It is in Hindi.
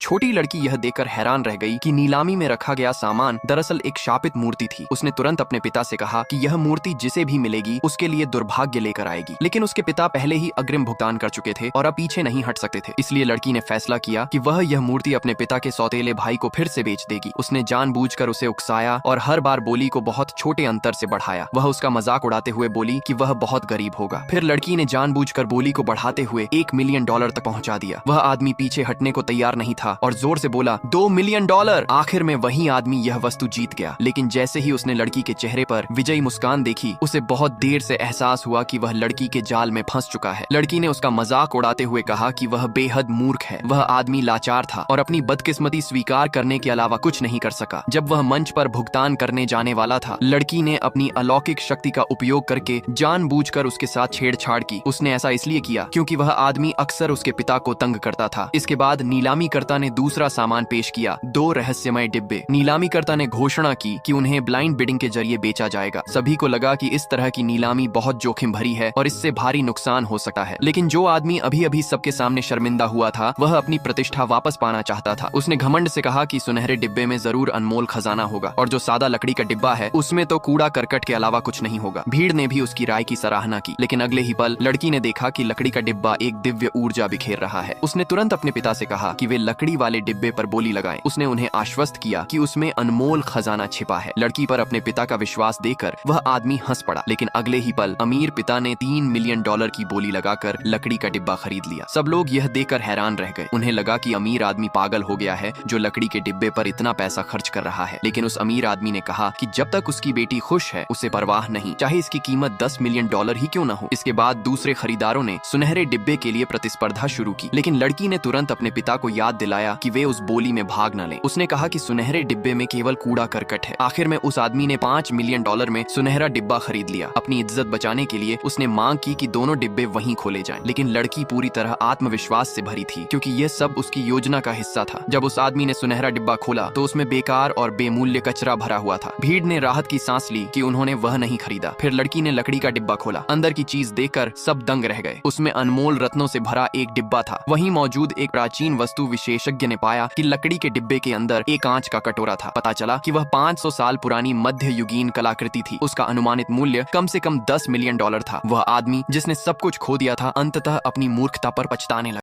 छोटी लड़की यह देखकर हैरान रह गई कि नीलामी में रखा गया सामान दरअसल एक शापित मूर्ति थी। उसने तुरंत अपने पिता से कहा कि यह मूर्ति जिसे भी मिलेगी उसके लिए दुर्भाग्य लेकर आएगी। लेकिन उसके पिता पहले ही अग्रिम भुगतान कर चुके थे और अब पीछे नहीं हट सकते थे। इसलिए लड़की ने फैसला किया कि वह यह मूर्ति अपने पिता के सौतेले भाई को फिर से बेच देगी। उसने जानबूझकर उसे उकसाया और हर बार बोली को बहुत छोटे अंतर से बढ़ाया। वह उसका मजाक उड़ाते हुए बोली कि वह बहुत गरीब होगा। फिर लड़की ने जानबूझकर बोली को बढ़ाते हुए $1 मिलियन तक पहुंचा दिया। वह आदमी पीछे हटने को तैयार नहीं था और जोर से बोला $2 मिलियन। आखिर में वही आदमी यह वस्तु जीत गया। लेकिन जैसे ही उसने लड़की के चेहरे पर विजयी मुस्कान देखी, उसे बहुत देर से एहसास हुआ कि वह लड़की के जाल में फंस चुका है। लड़की ने उसका मजाक उड़ाते हुए कहा कि वह बेहद मूर्ख है। वह आदमी लाचार था और अपनी बदकिस्मती स्वीकार करने के अलावा कुछ नहीं कर सका। जब वह मंच पर भुगतान करने जाने वाला था, लड़की ने अपनी अलौकिक शक्ति का उपयोग करके जानबूझकर उसके साथ छेड़छाड़ की। उसने ऐसा इसलिए किया क्योंकि वह आदमी अक्सर उसके पिता को तंग करता था। इसके बाद नीलामीकर्ता ने दूसरा सामान पेश किया, 2 रहस्यमय डिब्बे। नीलामीकर्ता ने घोषणा की कि उन्हें ब्लाइंड बिडिंग के जरिए बेचा जाएगा। सभी को लगा कि इस तरह की नीलामी बहुत जोखिम भरी है और इससे भारी नुकसान हो सकता है। लेकिन जो आदमी अभी अभी सबके सामने शर्मिंदा हुआ था, वह अपनी प्रतिष्ठा वापस पाना चाहता था। उसने घमंड से कहा कि सुनहरे डिब्बे में जरूर अनमोल खजाना होगा और जो सादा लकड़ी का डिब्बा है उसमें तो कूड़ा करकट के अलावा कुछ नहीं होगा। भीड़ ने भी उसकी राय की सराहना की। लेकिन अगले ही पल लड़की ने देखा कि लकड़ी का डिब्बा एक दिव्य ऊर्जा बिखेर रहा है। उसने तुरंत अपने पिता से कहा कि वे लकड़ी वाले डिब्बे पर बोली लगाएं। उसने उन्हें आश्वस्त किया कि उसमें अनमोल खजाना छिपा है। लड़की पर अपने पिता का विश्वास देकर वह आदमी हंस पड़ा। लेकिन अगले ही पल अमीर पिता ने $3 मिलियन की बोली लगाकर लकड़ी का डिब्बा खरीद लिया। सब लोग यह देखकर हैरान रह गए। उन्हें लगा कि अमीर आदमी पागल हो गया है जो लकड़ी के डिब्बे पर इतना पैसा खर्च कर रहा है। लेकिन उस अमीर आदमी ने कहा कि जब तक उसकी बेटी खुश है उसे परवाह नहीं, चाहे इसकी कीमत $10 मिलियन ही क्यों न हो। इसके बाद दूसरे खरीदारों ने सुनहरे डिब्बे के लिए प्रतिस्पर्धा शुरू की। लेकिन लड़की ने तुरंत अपने पिता को याद दिलाया कि वे उस बोली में भाग न लें। उसने कहा कि सुनहरे डिब्बे में केवल कूड़ा करकट है। आखिर में उस आदमी ने $5 मिलियन में सुनहरा डिब्बा खरीद लिया। अपनी इज्जत बचाने के लिए उसने मांग की कि दोनों डिब्बे वहीं खोले जाएं। लेकिन लड़की पूरी तरह आत्मविश्वास से भरी थी क्योंकि यह सब उसकी योजना का हिस्सा था। जब उस आदमी ने सुनहरा डिब्बा खोला तो उसमें बेकार और बेमूल्य कचरा भरा हुआ था। भीड़ ने राहत की सांस ली कि उन्होंने वह नहीं खरीदा। फिर लड़की ने लकड़ी का डिब्बा खोला। अंदर की चीज देखकर सब दंग रह गए। उसमें अनमोल रत्नों से भरा एक डिब्बा था। वहीं मौजूद एक प्राचीन वस्तु विशेषज्ञ ने पाया कि लकड़ी के डिब्बे के अंदर एक कांच का कटोरा था। पता चला कि वह 500 साल पुरानी मध्य युगीन कलाकृति थी। उसका अनुमानित मूल्य कम से कम $10 मिलियन था। वह आदमी जिसने सब कुछ खो दिया था, अंततः अपनी मूर्खता पर पछताने लगा।